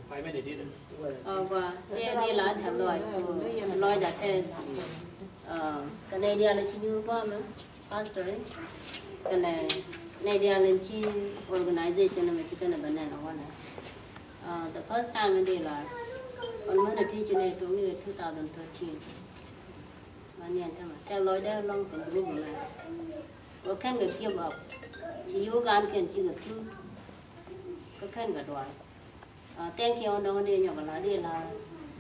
phải mấy đi và đi là thằng lôi đã thế cái này đi là chỉ như qua mà pastor cái này đi là chỉ organization mà chỉ cái này bên này là quan này the first time mình đi là on Monday teaching này trong năm 2013 mà nhận thế mà theo lôi đã long từ lúc mà có khen người kia bảo chỉ yêu gan khen chỉ người thứ có khen người đoán thank you ông đi nhậu là đi là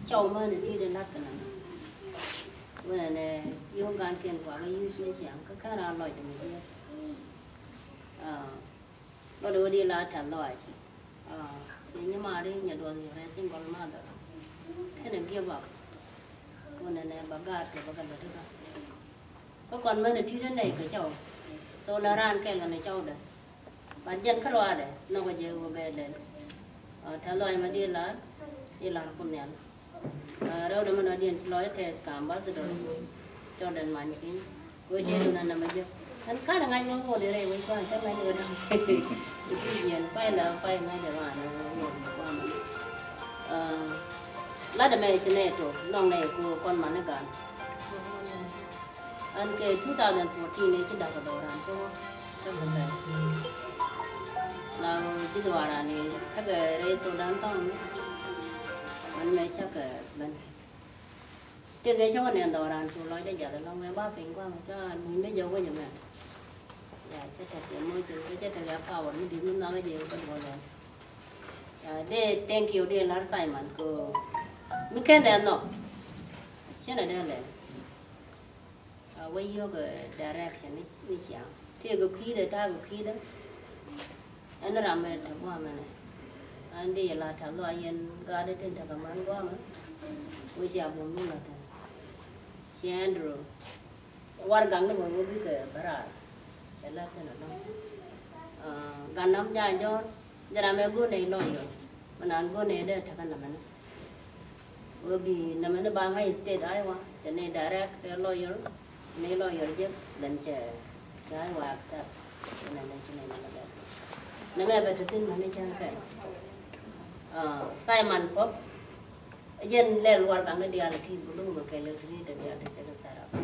chầu mơ thì đi lát cái này vậy này yêu gan khen quả cái yêu suy想có cái nào loại được mình nó đưa đi là trả loại nhưng mà đi nhà đồ thì phải sinh con mà được cái này kia bảo con này bà gạt cái bà gạt được không có con mơ thì đến này cái chầu số là ran cái là này chầu đấy bản dân khá loa đấy nó có gì về đấy theo loại mà đi là con nén đâu đó mà nó điền lối thế cảm bác sĩ rồi cho đến mà những cái với chế độ này là mấy giờ anh khá là ngay mà ngồi để đây với con chắc mấy đứa đang xem cái gì phải là phải ngay để mà ngồi qua mà lá đầm mày xin này rồi lòng này của con mà nó gần anh cái 2014 này cái đào tạo làm cho vấn đề là cái đồ ara này các cái race sudan tông mình mới chắc cái bên cái chỗ này đồ ara chủ nói để giờ là long ba phim qua mà cho mình để giàu cái gì mà dạ chắc là môi trường cái chắc là phao mình đi mình nói cái gì cũng được rồi để thank you để là sai mà cô mình cái này nó cái này đây này với yêu cái direction đi xem thì cái khí để ta cái khí đó anh làm về thằng qua mà này anh đi là thằng loại yên ga để trên thằng ăn qua mà với cha bố mình là thằng chị Andrew war gang nó mới biết cái bara cái là thế nào gan nắm dài cho làm cái gỗ này lo rồi mà làm gỗ này để thằng làm nó bởi vì làm nó bang hay state ai qua cho nên direct cái lawyer này lawyer chứ lần trẻ cái và accept cái này là nó mẹ về tin mà nên trang cái Simon Pop dân lên qua bằng cái dia là khi bulu mà cái lời thì dia thì cái sao đó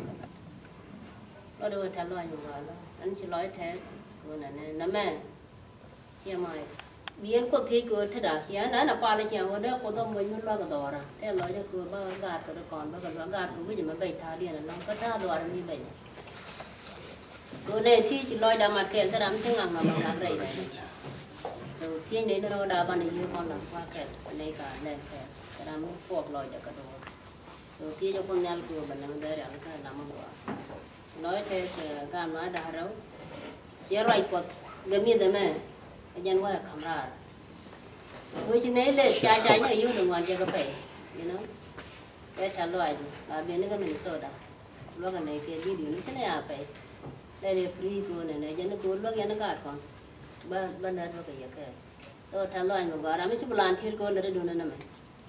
nó đưa theo loại nhiều rồi anh chỉ nói thế của nó mẹ chia mai biến cuộc thi của thế đó xí nó là qua lại chiều của đó của tôi mình lo cái đó ra thế nói cho của ba gạt của còn ba còn gạt của bây giờ mà bảy thà đi là nó có thà đồ như vậy của này thì chỉ nói đã mặt kẹt thế làm thế ngang mà ngang rầy này rồi thiên đến nó đã ban nhiêu con làm qua kẹt này cả này kẹt cái làm phốt lòi được cái đồ rồi thiên cho con nhal của mình làm đây là cái làm mà nói thế cái nói đã đâu chỉ rồi của cái miếng đấy mà nhân qua camera với chị này là trái như yêu được ngoan cho cái phải you know cái trả lời là bên nó cái mình sợ đó lúc cái này cái video nó sẽ là phải đây là free của này cho nó cuốn lúc nó gạt còn ban đầu cái gì cái rồi trả lời mà gọi mình chỉ làm thiệt con để đun nó mà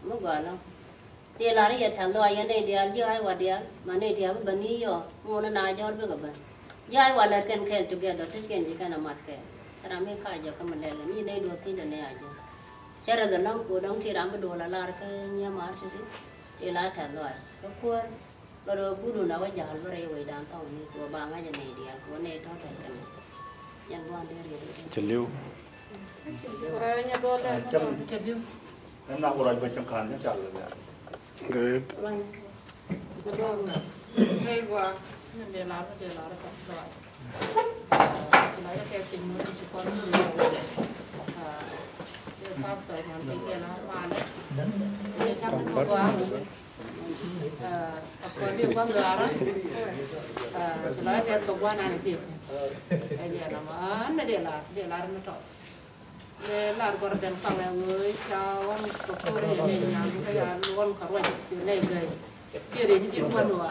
không gọi đâu thì là cái trả lời này đi ăn chưa hay qua đi mà này thì ăn bánh gì rồi mua nó nai cho nó cái bánh giờ ai qua là cần khen together tất cả những cái nào mặt cái làm mấy cái giờ cái mình làm như này đồ thì này à chứ chả là nó của đóng thì làm cái đồ là cái nhà mà chứ thì là thật rồi cái cuốn rồi bữa đồ nào cái giờ nó rơi về đàn tàu như của bà ngay này đi của này thôi thật cái nhân quan đi rồi Trần Lưu Trần Lưu em nào rồi về trong khán chắc rồi good hay quá mình để làm đó rồi nói cái tình nó chỉ còn nhiều cái pháp tới mà cái nó hoa đấy cái chắc nó quá còn điều quan đó chỉ nói cái tổng quan này thì cái gì nó mà nó để là nó trội để làm còn đèn phẳng là người cho ông cô để mình làm cái luôn cả rồi này rồi kia đến chỉ quan rồi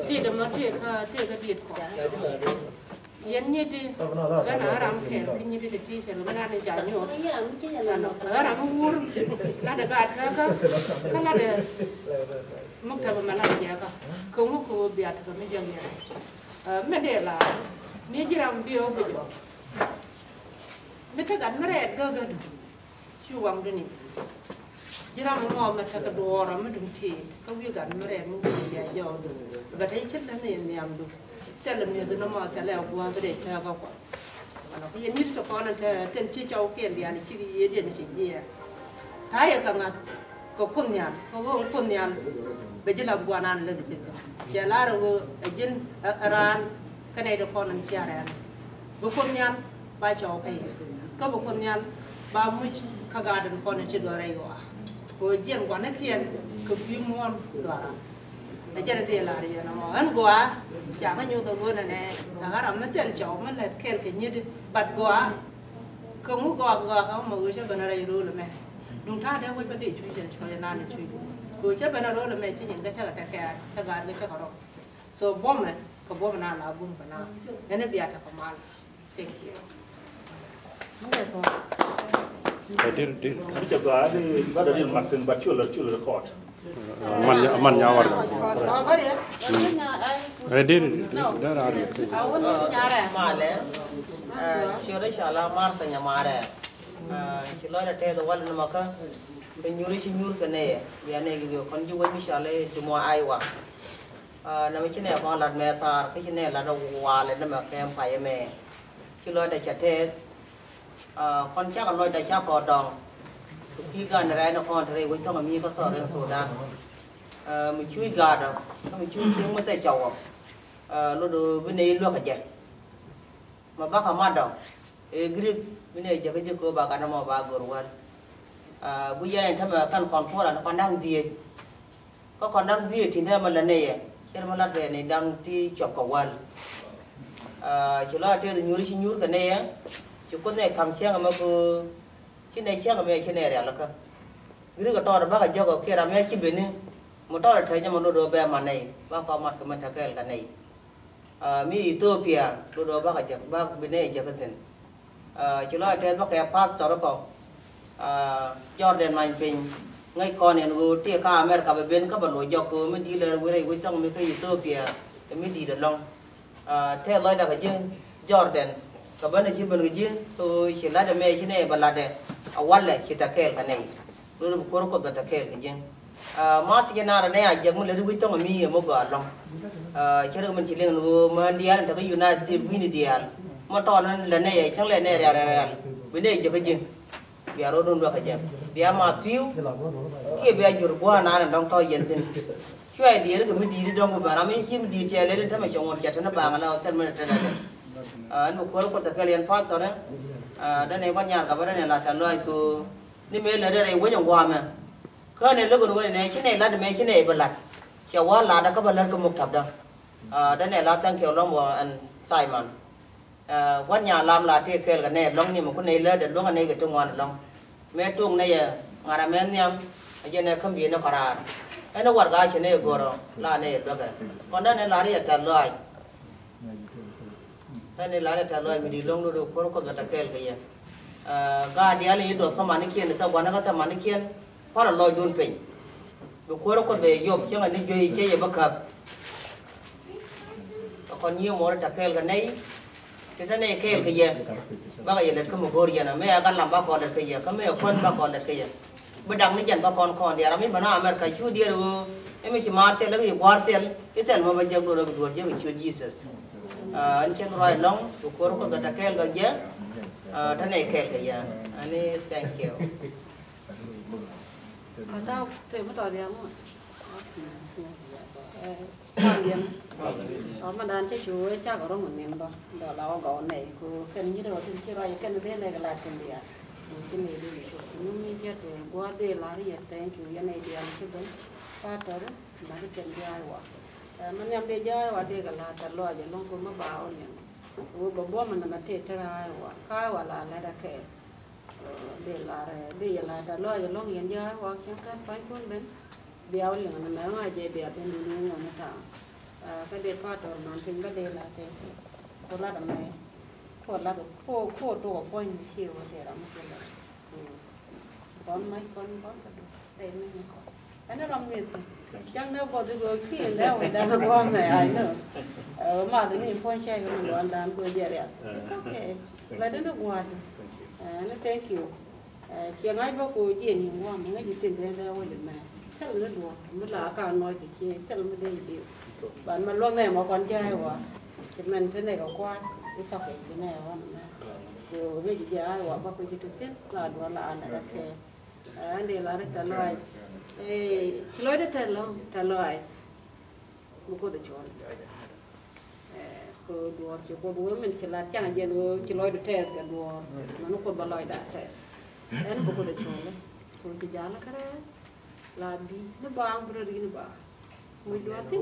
thì đâm nó thiệt cái thiệt của yên như đi cái nào làm kẹt cái như đi thì sẽ nó làm giải nhổ là nó làm mua là được gạt cái là để mốc thằng mà làm gì cả không mốc cô biệt rồi mới dừng vậy mấy để là mấy chỉ làm điều bây giờ mấy cái gắn nó đẹp cơ cơ chu wang de ni jira mo mo ma ta ka do ra ma dum ti ka wi ga no re mo ya yo ba dai chet la ne ne am du te le ne de no ma ta le ko wa de ta ga ko ana ko ye ni to ko na ta ten chi chau ke ya ni chi ye de ni chi ye ta ye ka nga ko kun ya ko wo kun ya be jila gwa nan le de je la ro jin ran ka ne de ko nan chi ara bu kun ya ba chau kai ka bu kun ya ba mu ka ga de ko na chi do re yo ko jien kwa na kien ko bi mon dora na jere de la ri na mo an goa cha ma nyu to go na ne ta ga ram na tel chau ma le kel ke ni bat goa ko mu goa ka mo go che bana ri ru le me dung tha de wo ba de chui je choi na ne chui go che bana ro le me chi nyin ga cha ta ka ta ga ga cha ka ro so bom ko bom na la bum bana ene bia ta ko mal thank you Ini juga ada di makan baju lor kot. Man nyawar. Ready, dah ada. Male, syurga shala marsa nyamare. Syurga teh tu wal nama ka penyuri penyur kene ya ne gitu. Kan juga misalnya cuma aywa. Nama cina apa lad metar, ke cina lad wal nama kem payah me. Syurga dah cete. Con chắc là nói đại cha phò đòn khi gần này nó còn thấy với thằng mi có sợ đến số đa mình chui gà đó mình chui tiếng mới tay chầu lúc đó bên này luôn cả mà bác hàm đâu Greek bên này giờ cái chữ cô bà cái nó bà gồm quan bây giờ này thằng con phố là nó còn đang gì có còn đang gì thì nên mà lần này cái mà lần về này đang đi chọc cầu quan chỗ đó trên nhúi cái này á con này cầm chiang mà cô cái này chiang mà cái này là cái cái to là bác cái chỗ kia làm cái chi bên này một to là thấy nhưng mà nó đồ bè mà này bác có mặt cái mình thấy cái này mi Ethiopia đồ bác cái bác bên này cái tên chỗ đó thấy bác cái pastor đó có Jordan mình pin ngay con này nó tiệt cả America bên các bạn lôi dọc cứ mình đi lên với trong mấy cái Ethiopia mình đi được long theo lời là cái chữ Jordan kaban aji ban gaji to shila da me shine balade awalla kita kel kanai lolu ko ko bata kel gaji mas yana ne a jamu le rubi to mi mo ga long chere man chileng no man dial ta United States wini dial mo to nan le ne chang le ne ya bi ne je gaji biya ro don do ka jam biya ma tiu ke biya jur bo na dong to yentin chue di ru mi di dong ba ra mi chim di che le ta ma chong cha ta ba ngala ta ma ta anh một khối có thể cái liền phát cho đấy, đây này con nhà cả bên này là trả lời từ, đi mấy lần đây với nhung hoa mà, cái này lúc rồi này cái này là mấy cái này bật lạt, chiều qua là đã có bật lên có một thập đâu, đây này là tăng kiểu long và anh Simon, con nhà làm là thì cái này long nhưng mà con này là được long anh này cái trong ngoài long, mấy tuồng này ngài làm mấy nhom, cái này không biết nó khara, cái nó quạt gai cái này gọi là này được cái, còn đây này là đi trả lời. Thế nên là trả lời mình đi long đồ có cái kel cái gì, gà đi ăn đồ tham ăn kiên người ta quan nó tham ăn kiên, phải là lôi đun pin, đồ có cái về dọc chứ mà đi chơi chơi gì bất hợp, còn nhiều món trả kel cái này, cái này kel cái gì, bác ấy là cái một gori à, mấy anh làm bác còn được cái gì, cái mấy con bác còn được cái gì, bây đằng này chẳng bác còn thì làm mấy bạn America chú đi rồi, em chỉ mát tiền lấy cái quạt tiền, cái tiền mà bây giờ đồ được chứ cái chuyện Jesus. Anh chân rồi long, tụi cô có cái kel cái gì, thế này kel cái gì, anh ấy thank you. Tao thấy mất tỏi đen rồi. Mà đàn chế chú ấy chắc có đó một miếng đó, đó là có này, cô cần như đó thì chỉ rồi cần bên này là cần gì à, cái này đi chú, nó mới chết rồi, qua đây là đi thank you, cái này đi ăn chứ đấy, phát đó là cái cần gì ai quá. Mình nhắm để chơi và để cái là trả lời cho long cũng mất bảo nhỉ, bố bố mình là thiệt thế này cái là đã kể, để là trả lời cho long hiện giờ hoặc chẳng cần phải cuốn đến, béo liền là mấy ngày về béo bên núi nhiều nữa ta, cái để phát rồi nó tính cái để là thế, cô là đầm này, cô là cô đồ quanh chiều để làm cái này, con mấy con cái đây mấy con, cái nó làm gì chẳng đâu có được khi nào mình đang quan này ai nữa, mà thì mình phone share mình còn làm vừa vậy đấy, it's okay, lại đến nước ngoài, nó thank you, kia ngay bao cô gì nhiều quá mà ngay tiền thế ra vậy mà chắc là đùa mới là cả nói cái kia chắc là mới đây điều bạn mà luôn này mà con trai quá cho mình thế này có quan cái sau cái này quá mà rồi bây giờ ai quá bao cô chỉ thực chất là đùa là anh đã thế anh đi là trả lời chỉ nói được trả lời một cô để chọn cô đùa chỉ cô đùa mình chỉ là chẳng giờ đùa chỉ nói được thế cái đùa mà nó còn bao lời đã thế en buku da chole ko ci jala kare la bi no bang bro di no ba muy do tin